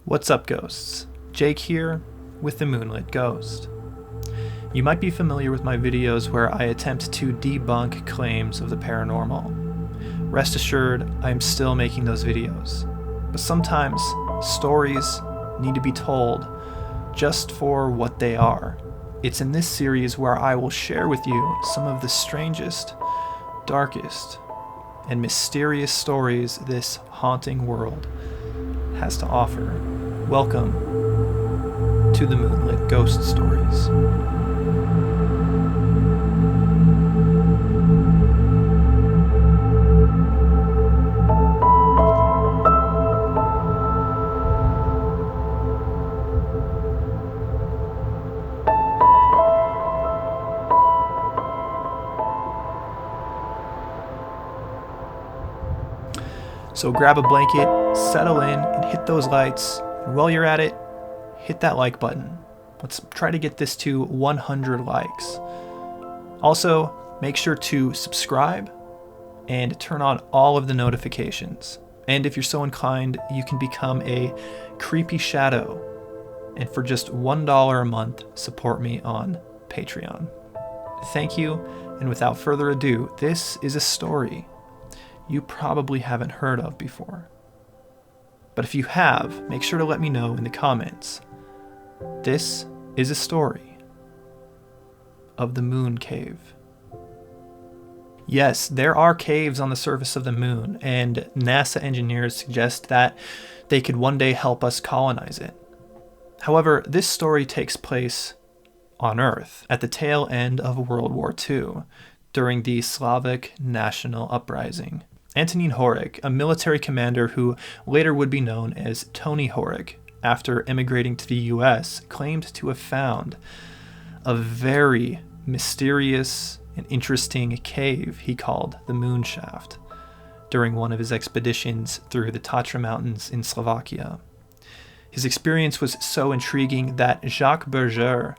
What's up, ghosts? Jake here with the Moonlit Ghost. You might be familiar with my videos where I attempt to debunk claims of the paranormal. Rest assured, I am still making those videos. But sometimes, stories need to be told just for what they are. It's in this series where I will share with you some of the strangest, darkest, and mysterious stories this haunting world has to offer. Welcome to the Moonlit Ghost Stories. So grab a blanket, settle in, and hit those lights. And while you're at it, hit that like button. Let's try to get this to 100 likes. Also, make sure to subscribe and turn on all of the notifications. And if you're so inclined, you can become a creepy shadow. And for just $1 a month, support me on Patreon. Thank you, and without further ado, this is a story you probably haven't heard of before. But if you have, make sure to let me know in the comments. This is a story of the Moon Cave. Yes, there are caves on the surface of the moon, and NASA engineers suggest that they could one day help us colonize it. However, this story takes place on Earth at the tail end of World War II, during the Slovak National Uprising. Antonin Horak, a military commander who later would be known as Tony Horak, after emigrating to the US, claimed to have found a very mysterious and interesting cave he called the Moon Shaft during one of his expeditions through the Tatra Mountains in Slovakia. His experience was so intriguing that Jacques Berger,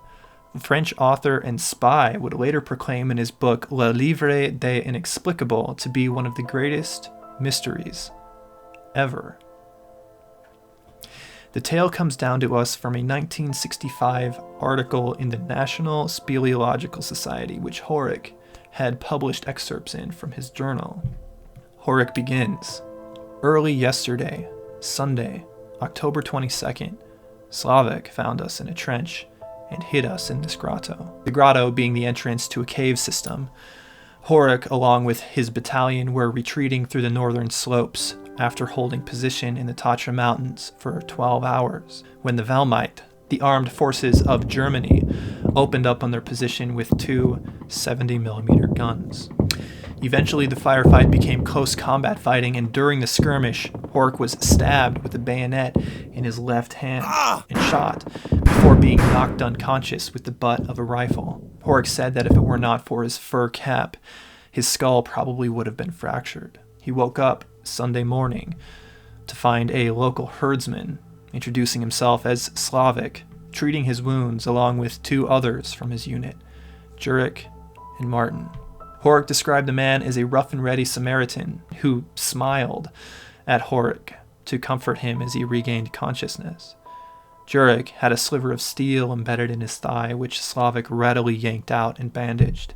French author and spy, would later proclaim in his book Le Livre des Inexplicables to be one of the greatest mysteries ever. The tale comes down to us from a 1965 article in the National Speleological Society, which Horak had published excerpts in from his journal. Horak begins, "Early yesterday, Sunday, October 22nd, Slovak found us in a trench and hid us in this grotto." The grotto being the entrance to a cave system. Horak, along with his battalion, were retreating through the northern slopes after holding position in the Tatra Mountains for 12 hours, when the Wehrmacht, the armed forces of Germany, opened up on their position with two 70mm guns. Eventually, the firefight became close combat fighting, and during the skirmish, Horak was stabbed with a bayonet in his left hand and shot before being knocked unconscious with the butt of a rifle. Horak said that if it were not for his fur cap, his skull probably would have been fractured. He woke up Sunday morning to find a local herdsman introducing himself as Slavic, treating his wounds along with two others from his unit, Jurek and Martin. Horak described the man as a rough and ready Samaritan who smiled at Horak to comfort him as he regained consciousness. Jurek had a sliver of steel embedded in his thigh, which Slavic readily yanked out and bandaged.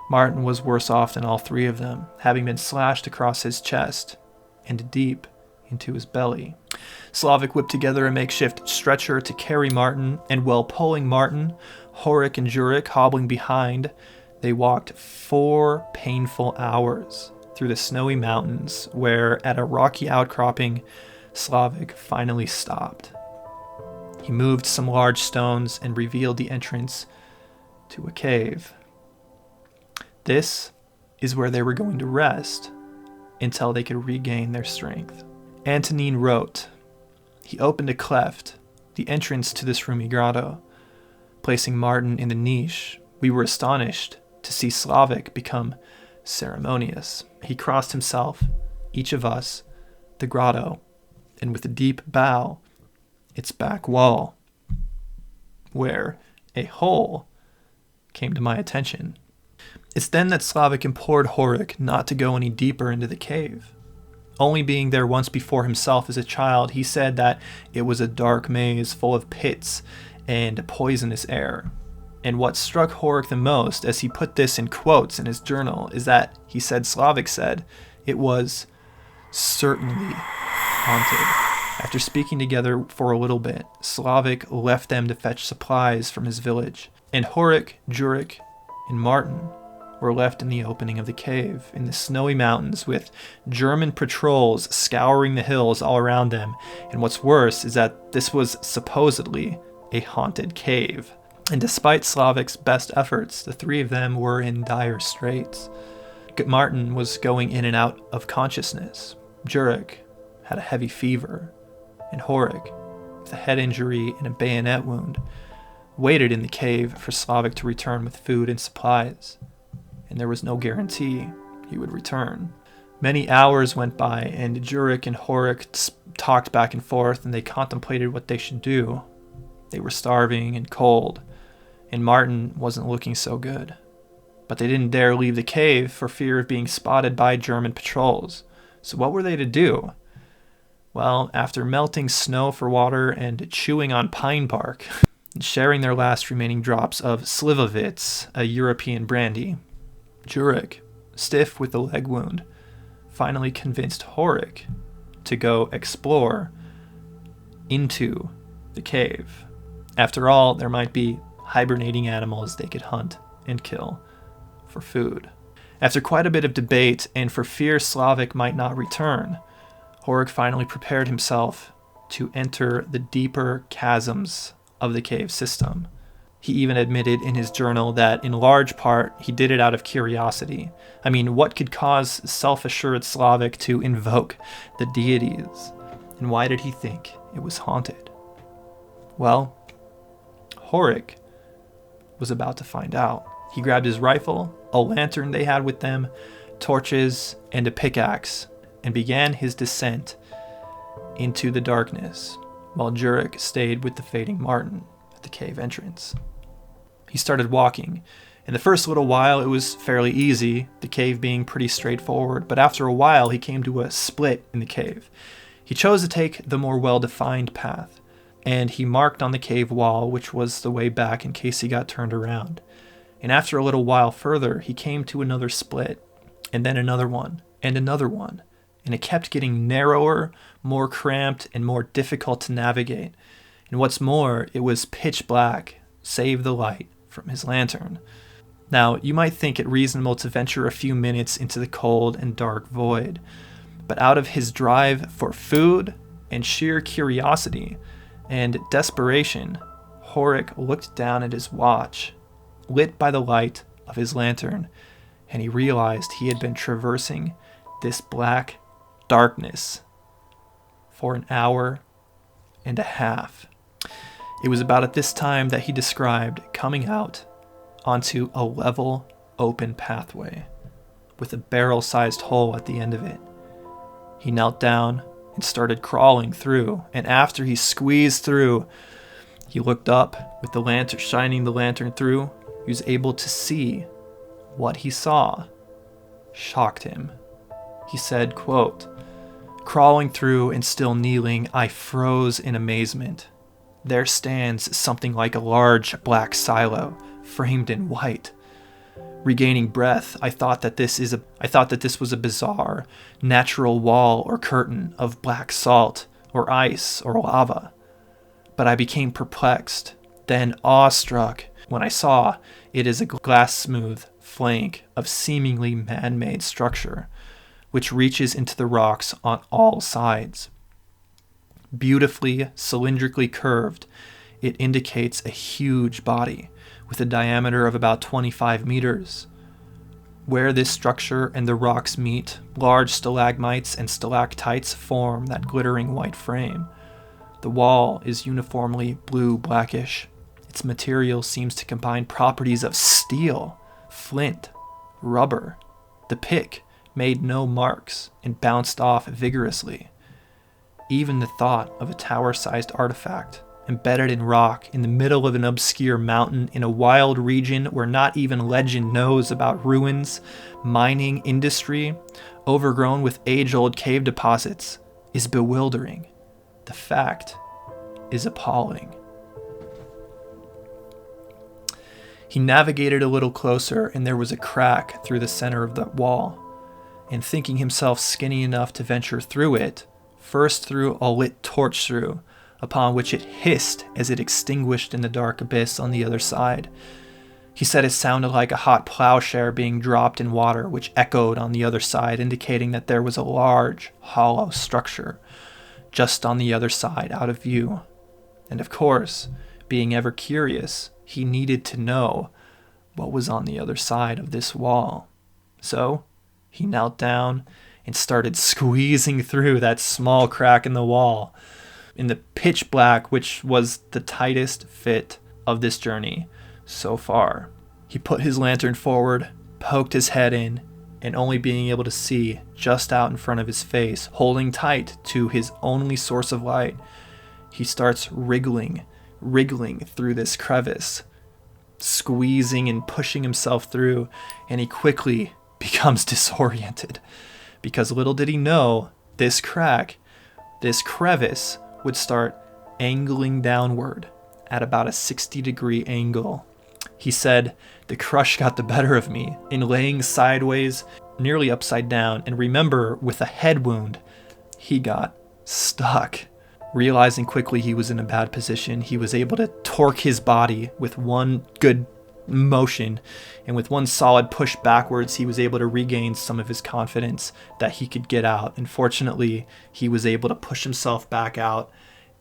Martin was worse off than all three of them, having been slashed across his chest and deep into his belly. Slavic whipped together a makeshift stretcher to carry Martin, and while pulling Martin, Horak and Jurek hobbling behind, they walked 4 painful hours through the snowy mountains, where at a rocky outcropping, Slavic finally stopped. He moved some large stones and revealed the entrance to a cave. This is where they were going to rest until they could regain their strength. Antonin wrote, "He opened a cleft, the entrance to this roomy grotto. Placing Martin in the niche, we were astonished to see Slavic become ceremonious. He crossed himself, each of us, the grotto, and with a deep bow, its back wall, where a hole came to my attention. It's then that Slavic implored Horak not to go any deeper into the cave. Only being there once before himself as a child, he said that it was a dark maze full of pits and poisonous air. And what struck Horak the most, as he put this in quotes in his journal, is that he said Slavik said it was certainly haunted. After speaking together for a little bit, Slavik left them to fetch supplies from his village, and Horak, Jurek, and Martin were left in the opening of the cave in the snowy mountains with German patrols scouring the hills all around them. And what's worse is that this was supposedly a haunted cave. And despite Slavik's best efforts, the three of them were in dire straits. Martin was going in and out of consciousness. Jurek had a heavy fever, and Horak, with a head injury and a bayonet wound, waited in the cave for Slavik to return with food and supplies, and there was no guarantee he would return. Many hours went by, and Jurek and Horak talked back and forth, and they contemplated what they should do. They were starving and cold, and Martin wasn't looking so good. But they didn't dare leave the cave for fear of being spotted by German patrols. So what were they to do? Well, after melting snow for water and chewing on pine bark, and sharing their last remaining drops of Slivovitz, a European brandy, Jurek, stiff with a leg wound, finally convinced Horak to go explore into the cave. After all, there might be hibernating animals they could hunt and kill for food. After quite a bit of debate, and for fear Slavik might not return, Horak finally prepared himself to enter the deeper chasms of the cave system. He even admitted in his journal that in large part he did it out of curiosity. I mean, what could cause self-assured Slavik to invoke the deities? And why did he think it was haunted? Well, Horak was about to find out. He grabbed his rifle, a lantern they had with them, torches, and a pickaxe, and began his descent into the darkness, while Jurek stayed with the fading Martin at the cave entrance. He started walking. In the first little while, it was fairly easy, the cave being pretty straightforward, but after a while, he came to a split in the cave. He chose to take the more well-defined path, and he marked on the cave wall which was the way back in case he got turned around. And after a little while further, he came to another split, and then another one, and it kept getting narrower, more cramped, and more difficult to navigate. And what's more, it was pitch black, save the light from his lantern. Now, you might think it reasonable to venture a few minutes into the cold and dark void, but out of his drive for food and sheer curiosity and desperation, Horak looked down at his watch, lit by the light of his lantern, and he realized he had been traversing this black darkness for an hour and a half. It was about at this time that he described coming out onto a level, open pathway with a barrel-sized hole at the end of it. He knelt down and started crawling through, and after he squeezed through, he looked up with the lantern, shining the lantern through. He was able to see what he saw. Shocked him. He said, quote, "Crawling through and still kneeling, I froze in amazement. There stands something like a large black silo, framed in white. Regaining breath, I thought that this was a bizarre, natural wall or curtain of black salt or ice or lava. But I became perplexed, then awestruck, when I saw it is a glass-smooth flank of seemingly man-made structure, which reaches into the rocks on all sides. Beautifully cylindrically curved, it indicates a huge body with a diameter of about 25 meters. Where this structure and the rocks meet, large stalagmites and stalactites form that glittering white frame. The wall is uniformly blue-blackish. Its material seems to combine properties of steel, flint, rubber. The pick made no marks and bounced off vigorously. Even the thought of a tower-sized artifact embedded in rock in the middle of an obscure mountain in a wild region where not even legend knows about ruins, mining industry, overgrown with age-old cave deposits, is bewildering. The fact is appalling. He navigated a little closer, and there was a crack through the center of the wall. And thinking himself skinny enough to venture through it, first threw a lit torch through, upon which it hissed as it extinguished in the dark abyss on the other side. He said it sounded like a hot plowshare being dropped in water, which echoed on the other side, indicating that there was a large, hollow structure just on the other side, out of view. And of course, being ever curious, he needed to know what was on the other side of this wall. So he knelt down and started squeezing through that small crack in the wall in the pitch black, which was the tightest fit of this journey so far. He put his lantern forward, poked his head in, and only being able to see just out in front of his face, holding tight to his only source of light, he starts wriggling through this crevice, squeezing and pushing himself through, and he quickly becomes disoriented, because little did he know this crevice would start angling downward at about a 60-degree angle. He said, "The crush got the better of me in laying sideways, nearly upside down, and remember, with a head wound, he got stuck." Realizing quickly he was in a bad position, he was able to torque his body with one good motion, and with one solid push backwards, he was able to regain some of his confidence that he could get out. And fortunately, he was able to push himself back out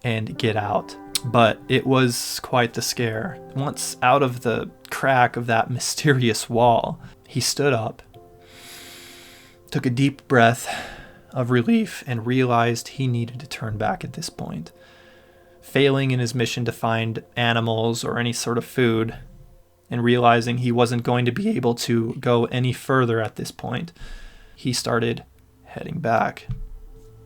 and get out. But it was quite the scare. Once out of the crack of that mysterious wall, he stood up, took a deep breath of relief, and realized he needed to turn back at this point. Failing in his mission to find animals or any sort of food, and realizing he wasn't going to be able to go any further at this point, he started heading back.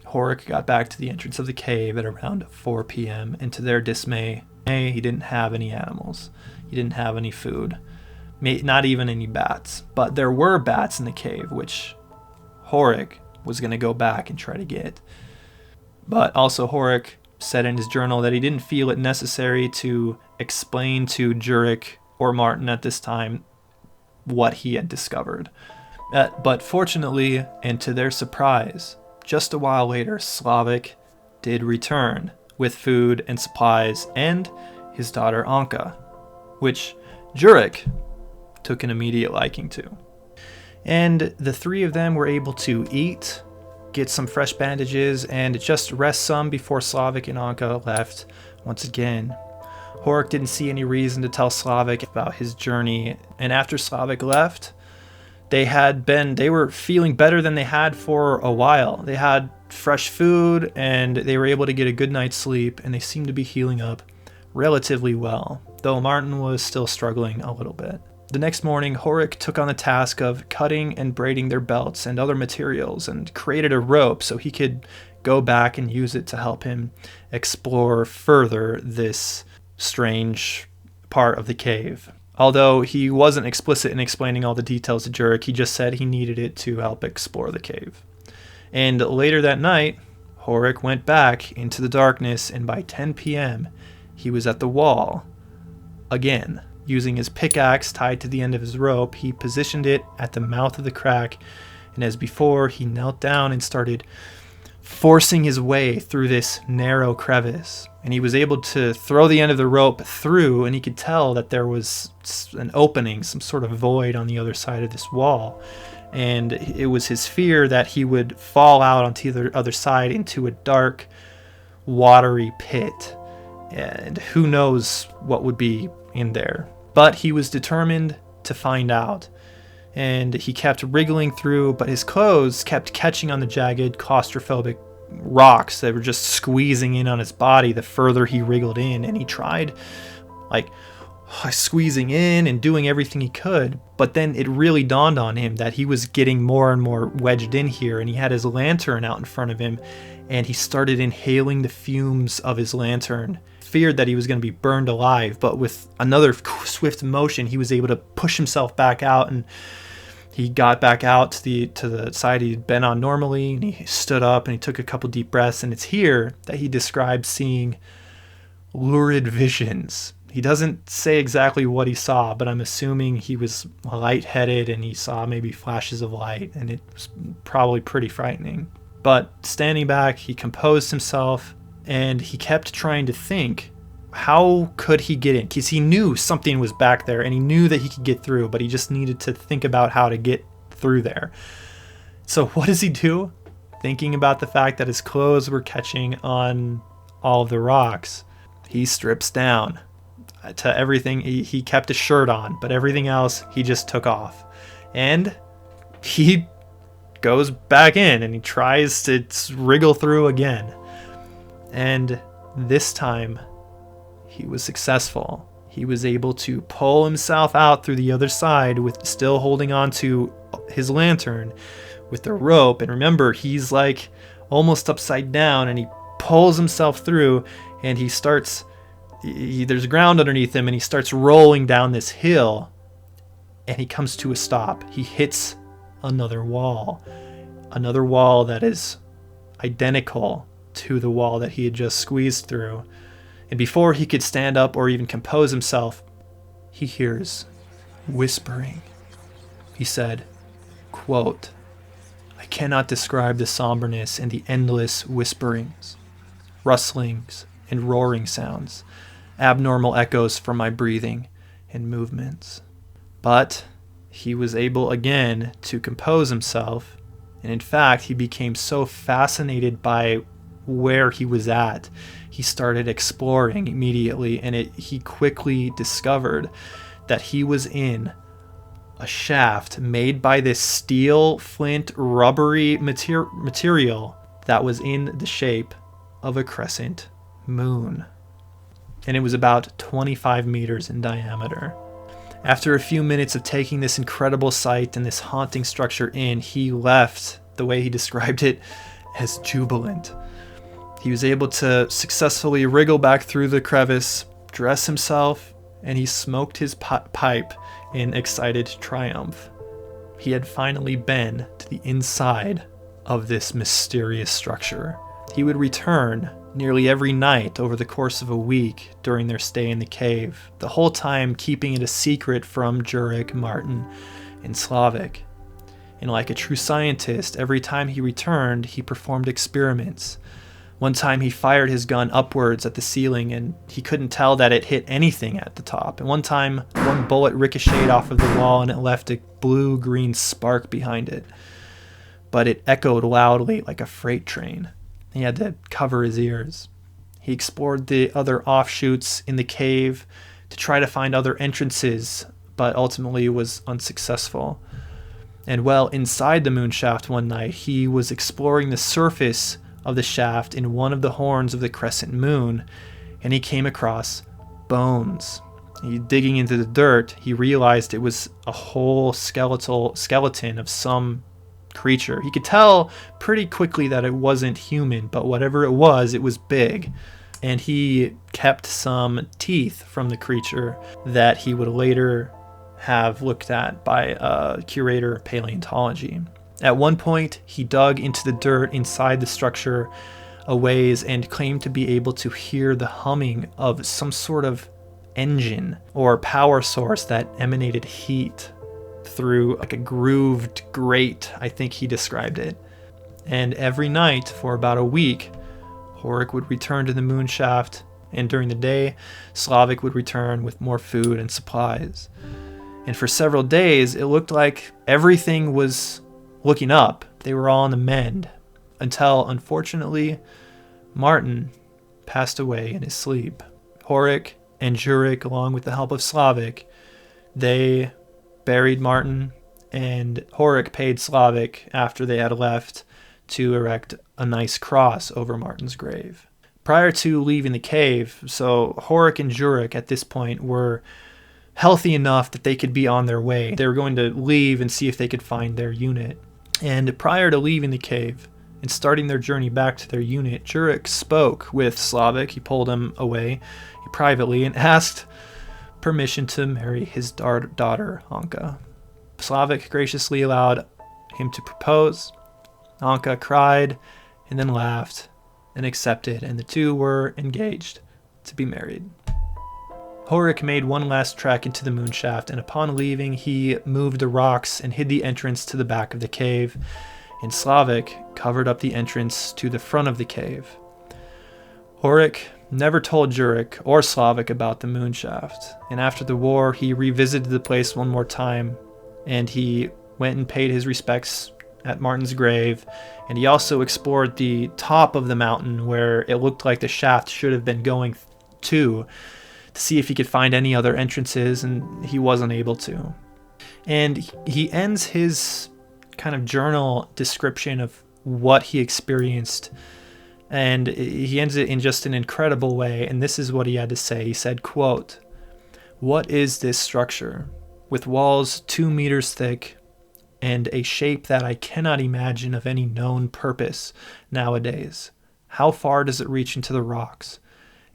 Horak got back to the entrance of the cave at around 4 p.m., and to their dismay, he didn't have any animals. He didn't have any food, not even any bats. But there were bats in the cave, which Horak was going to go back and try to get. But also Horak said in his journal that he didn't feel it necessary to explain to Jurek or Martin at this time what he had discovered. But fortunately, and to their surprise, just a while later, Slavik did return with food and supplies and his daughter Anka, which Jurek took an immediate liking to. And the three of them were able to eat, get some fresh bandages, and just rest some before Slavik and Anka left once again. Horak didn't see any reason to tell Slavik about his journey, and after Slavik left, they were feeling better than they had for a while. They had fresh food, and they were able to get a good night's sleep, and they seemed to be healing up relatively well, though Martin was still struggling a little bit. The next morning, Horak took on the task of cutting and braiding their belts and other materials, and created a rope so he could go back and use it to help him explore further this strange part of the cave. Although he wasn't explicit in explaining all the details to Jurek, he just said he needed it to help explore the cave. And later that night, Horak went back into the darkness, and by 10 p.m., he was at the wall again. Using his pickaxe tied to the end of his rope, he positioned it at the mouth of the crack, and as before, he knelt down and started forcing his way through this narrow crevice. And he was able to throw the end of the rope through, and he could tell that there was an opening, some sort of void on the other side of this wall. And it was his fear that he would fall out onto the other side into a dark, watery pit. And who knows what would be in there. But he was determined to find out. And he kept wriggling through, but his clothes kept catching on the jagged, claustrophobic rocks that were just squeezing in on his body the further he wriggled in. And he tried squeezing in and doing everything he could, but then it really dawned on him that he was getting more and more wedged in here, and he had his lantern out in front of him, and he started inhaling the fumes of his lantern. Feared that he was going to be burned alive, but with another swift motion, he was able to push himself back out and He got back out to the side he'd been on normally, and he stood up and he took a couple deep breaths. And it's here that he describes seeing lurid visions. He doesn't say exactly what he saw, but I'm assuming he was lightheaded and he saw maybe flashes of light, and it was probably pretty frightening. But standing back, he composed himself, and he kept trying to think, how could he get in? Because he knew something was back there, and he knew that he could get through, but he just needed to think about how to get through there. So what does he do? Thinking about the fact that his clothes were catching on all of the rocks, he strips down to everything. He kept his shirt on, but everything else he just took off. And he goes back in, and he tries to wriggle through again. And this time, he was successful. He was able to pull himself out through the other side with still holding on to his lantern with the rope. And remember, he's like almost upside down, and he pulls himself through, and he starts, there's ground underneath him, and he starts rolling down this hill, and he comes to a stop. He hits another wall that is identical to the wall that he had just squeezed through. And before he could stand up or even compose himself, he hears whispering. He said, quote, "I cannot describe the somberness and the endless whisperings, rustlings, and roaring sounds, abnormal echoes from my breathing and movements." But he was able again to compose himself, and in fact, he became so fascinated by where he was at, he started exploring immediately, and he quickly discovered that he was in a shaft made by this steel, flint, rubbery material that was in the shape of a crescent moon. And it was about 25 meters in diameter. After a few minutes of taking this incredible sight and this haunting structure in, he left, the way he described it, as jubilant. He was able to successfully wriggle back through the crevice, dress himself, and he smoked his pipe in excited triumph. He had finally been to the inside of this mysterious structure. He would return nearly every night over the course of a week during their stay in the cave, the whole time keeping it a secret from Jurek, Martin, and Slavik. And like a true scientist, every time he returned, he performed experiments. One time he fired his gun upwards at the ceiling, and he couldn't tell that it hit anything at the top. And one time, one bullet ricocheted off of the wall, and it left a blue-green spark behind it. But it echoed loudly like a freight train. He had to cover his ears. He explored the other offshoots in the cave to try to find other entrances, but ultimately was unsuccessful. And well, inside the moon shaft one night, he was exploring the surface of the shaft in one of the horns of the crescent moon, and he came across bones. Digging into the dirt, he realized it was a whole skeleton of some creature. He could tell pretty quickly that it wasn't human, but whatever it was big. And he kept some teeth from the creature that he would later have looked at by a curator of paleontology. At one point, he dug into the dirt inside the structure a ways and claimed to be able to hear the humming of some sort of engine or power source that emanated heat through like a grooved grate, I think he described it. And every night for about a week, Horak would return to the moon shaft, and during the day, Slavik would return with more food and supplies. And for several days, it looked like everything was looking up. They were all on the mend, until, unfortunately, Martin passed away in his sleep. Horak and Jurek, along with the help of Slavik, they buried Martin, and Horak paid Slavik, after they had left, to erect a nice cross over Martin's grave. Prior to leaving the cave, so Horak and Jurek at this point were healthy enough that they could be on their way. They were going to leave and see if they could find their unit. And prior to leaving the cave and starting their journey back to their unit, Jurek spoke with Slavik. He pulled him away privately and asked permission to marry his daughter, Anka. Slovak graciously allowed him to propose. Anka cried and then laughed and accepted, and the two were engaged to be married. Horak made one last trek into the moonshaft, and upon leaving, he moved the rocks and hid the entrance to the back of the cave, and Slovak covered up the entrance to the front of the cave. Horak never told Jurek or Slovak about the moonshaft, and after the war, he revisited the place one more time, and he went and paid his respects at Martin's grave, and he also explored the top of the mountain where it looked like the shaft should have been going to see if he could find any other entrances, and he wasn't able to. And he ends his kind of journal description of what he experienced, and he ends it in just an incredible way, and this is what he had to say. He said, quote, "What is this structure? With walls 2 meters thick and a shape that I cannot imagine of any known purpose nowadays. How far does it reach into the rocks?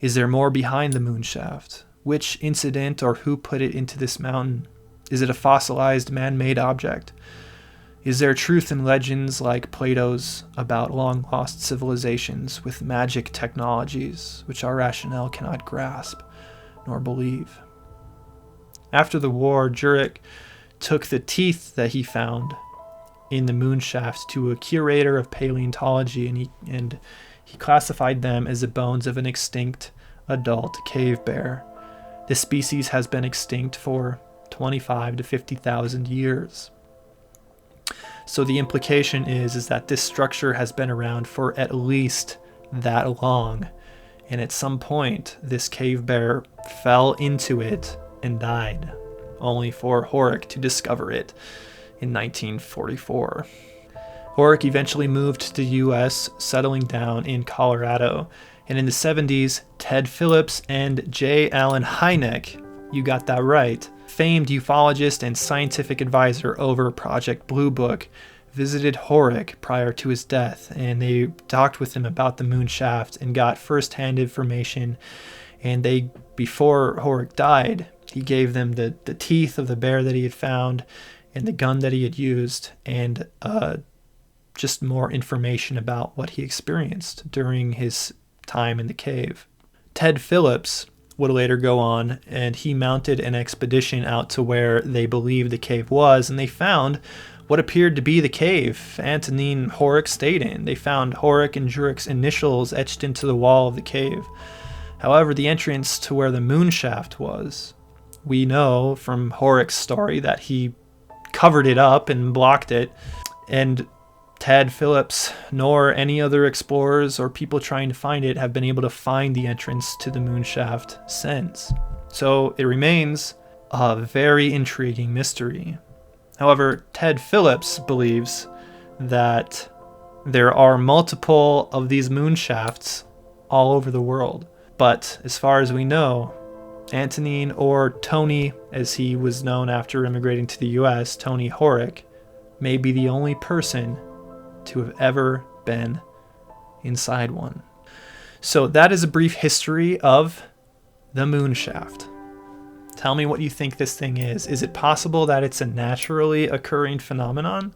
Is there more behind the moonshaft? Which incident or who put it into this mountain? Is it a fossilized man-made object? Is there truth in legends like Plato's about long-lost civilizations with magic technologies which our rationale cannot grasp nor believe?" After the war, Jurek took the teeth that he found in the moonshaft to a curator of paleontology, and he classified them as the bones of an extinct adult cave bear. This species has been extinct for 25 to 50,000 years. So the implication is that this structure has been around for at least that long, and at some point this cave bear fell into it and died, only for Horak to discover it in 1944. Horak eventually moved to the US, settling down in Colorado, and in the 70s, Ted Phillips and J. Allen Hynek, you got that right, famed ufologist and scientific advisor over Project Blue Book, visited Horak prior to his death, and they talked with him about the moonshaft and got first-hand information. And before Horak died, he gave them the teeth of the bear that he had found and the gun that he had used, and just more information about what he experienced during his time in the cave. Ted Phillips would later go on, and he mounted an expedition out to where they believed the cave was, and they found what appeared to be the cave Antonin Horak stayed in. They found Horak and Jurek's initials etched into the wall of the cave. However, the entrance to where the moonshaft was, we know from Horak's story that he covered it up and blocked it, and Ted Phillips nor any other explorers or people trying to find it have been able to find the entrance to the moonshaft since. So it remains a very intriguing mystery. However, Ted Phillips believes that there are multiple of these moonshafts all over the world. But as far as we know, Antonin, or Tony as he was known after immigrating to the US, Tony Horak, may be the only person to have ever been inside one. So that is a brief history of the moonshaft. Tell me what you think this thing is. Is it possible that it's a naturally occurring phenomenon?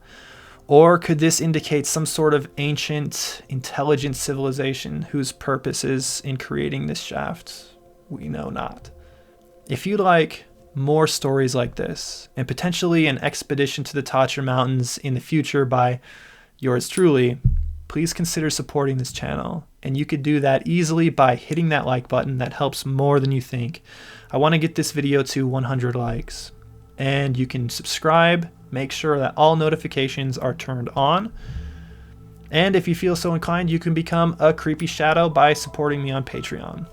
Or could this indicate some sort of ancient, intelligent civilization whose purpose is in creating this shaft? We know not. If you'd like more stories like this, and potentially an expedition to the Tatra Mountains in the future by yours truly, please consider supporting this channel. And you could do that easily by hitting that like button. That helps more than you think. I want to get this video to 100 likes. And you can subscribe, make sure that all notifications are turned on. And if you feel so inclined, you can become a creepy shadow by supporting me on Patreon.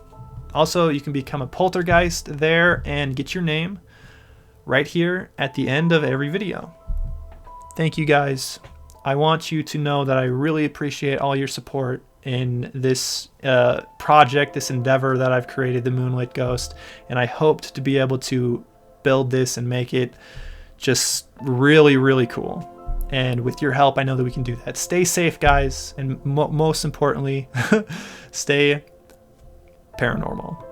Also, you can become a poltergeist there and get your name right here at the end of every video. Thank you guys. I want you to know that I really appreciate all your support in this project, this endeavor that I've created, the Moonlit Ghost, and I hoped to be able to build this and make it just really, really cool. And with your help, I know that we can do that. Stay safe, guys, and most importantly, stay paranormal.